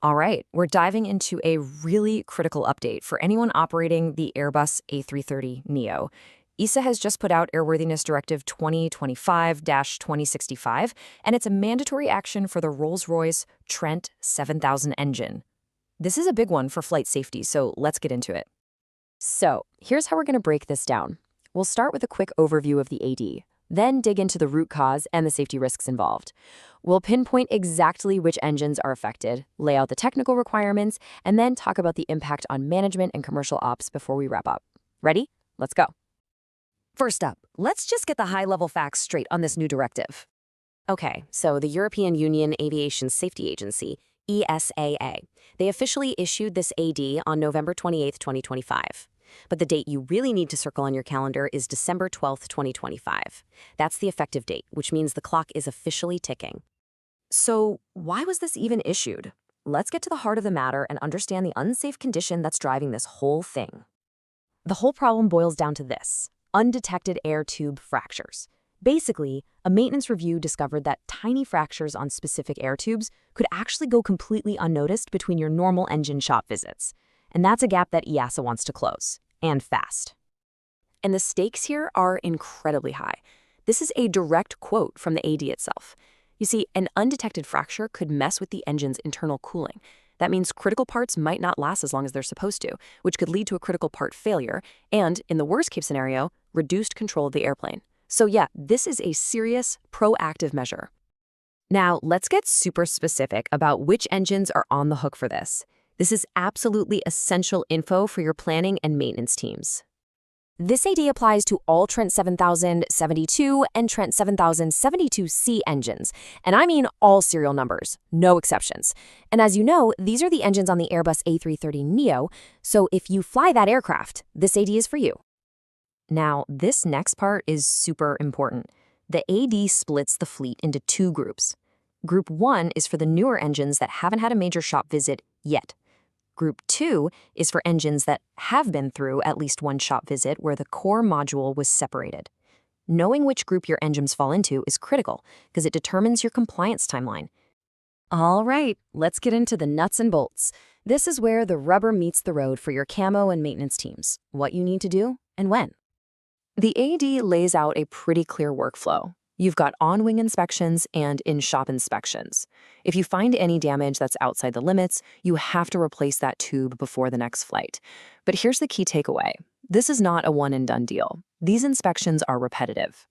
All right, we're diving into a really critical update for anyone operating the Airbus A330 neo. EASA has just put out Airworthiness Directive 2025-2065, and it's a mandatory action for the Rolls-Royce Trent 7000 engine. This is a big one for flight safety, so let's get into it. So, here's how we're going to break this down. We'll start with a quick overview of the AD, then dig into the root cause and the safety risks involved. We'll pinpoint exactly which engines are affected, lay out the technical requirements, and then talk about the impact on management and commercial ops before we wrap up. Ready? Let's go. First up, let's just get the high-level facts straight on this new directive. Okay, so the European Union Aviation Safety Agency, EASA AD, they officially issued this AD on November 28, 2025. But the date you really need to circle on your calendar is December 12, 2025. That's the effective date, which means the clock is officially ticking. So why was this even issued? Let's get to the heart of the matter and understand the unsafe condition that's driving this whole thing. The whole problem boils down to this: undetected air tube fractures. Basically, a maintenance review discovered that tiny fractures on specific air tubes could actually go completely unnoticed between your normal engine shop visits. And that's a gap that EASA wants to close, and fast. And the stakes here are incredibly high. This is a direct quote from the AD itself. You see, an undetected fracture could mess with the engine's internal cooling. That means critical parts might not last as long as they're supposed to, which could lead to a critical part failure and, in the worst-case scenario, reduced control of the airplane. So yeah, this is a serious, proactive measure. Now, let's get super specific about which engines are on the hook for this. This is absolutely essential info for your planning and maintenance teams. This AD applies to all Trent 7072 and Trent 7072C engines, and I mean all serial numbers, no exceptions. And as you know, these are the engines on the Airbus A330 neo, so if you fly that aircraft, this AD is for you. Now, this next part is super important. The AD splits the fleet into two groups. Group 1 is for the newer engines that haven't had a major shop visit yet. Group 2 is for engines that have been through at least one shop visit where the core module was separated. Knowing which group your engines fall into is critical because it determines your compliance timeline. All right, let's get into the nuts and bolts. This is where the rubber meets the road for your camo and maintenance teams, what you need to do and when. The AD lays out a pretty clear workflow. You've got on-wing inspections and in-shop inspections. If you find any damage that's outside the limits, you have to replace that tube before the next flight. But here's the key takeaway. This is not a one-and-done deal. These inspections are repetitive.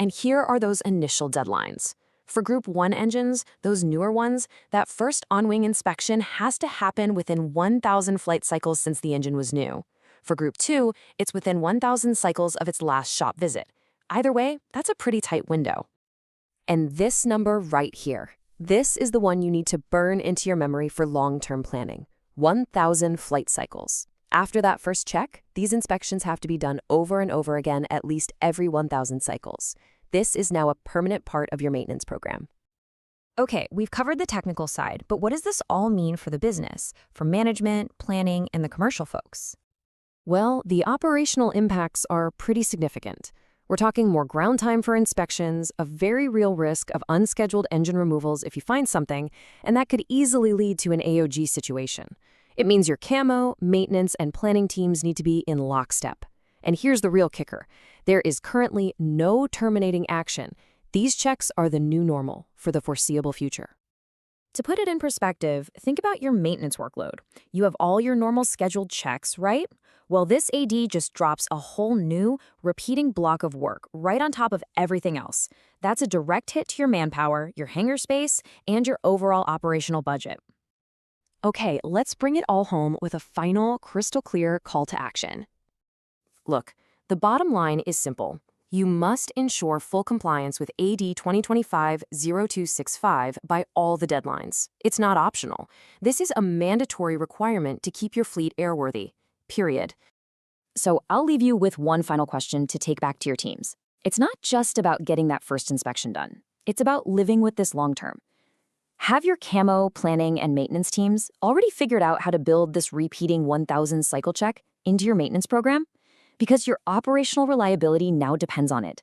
And here are those initial deadlines. For Group 1 engines, those newer ones, that first on-wing inspection has to happen within 1,000 flight cycles since the engine was new. For Group 2, it's within 1,000 cycles of its last shop visit. Either way, that's a pretty tight window. And this number right here, this is the one you need to burn into your memory for long-term planning. 1,000 flight cycles. After that first check, these inspections have to be done over and over again at least every 1,000 cycles. This is now a permanent part of your maintenance program. Okay, we've covered the technical side, but what does this all mean for the business, for management, planning, and the commercial folks? Well, the operational impacts are pretty significant. We're talking more ground time for inspections, a very real risk of unscheduled engine removals if you find something, and that could easily lead to an AOG situation. It means your camo, maintenance, and planning teams need to be in lockstep. And here's the real kicker. There is currently no terminating action. These checks are the new normal for the foreseeable future. To put it in perspective, think about your maintenance workload. You have all your normal scheduled checks, right? Well, this AD just drops a whole new, repeating block of work right on top of everything else. That's a direct hit to your manpower, your hangar space, and your overall operational budget. Okay, let's bring it all home with a final, crystal clear call to action. Look, the bottom line is simple. You must ensure full compliance with AD 2025-0265 by all the deadlines. It's not optional. This is a mandatory requirement to keep your fleet airworthy, period. So I'll leave you with one final question to take back to your teams. It's not just about getting that first inspection done. It's about living with this long-term. Have your camo, planning, and maintenance teams already figured out how to build this repeating 1,000 cycle check into your maintenance program? Because your operational reliability now depends on it.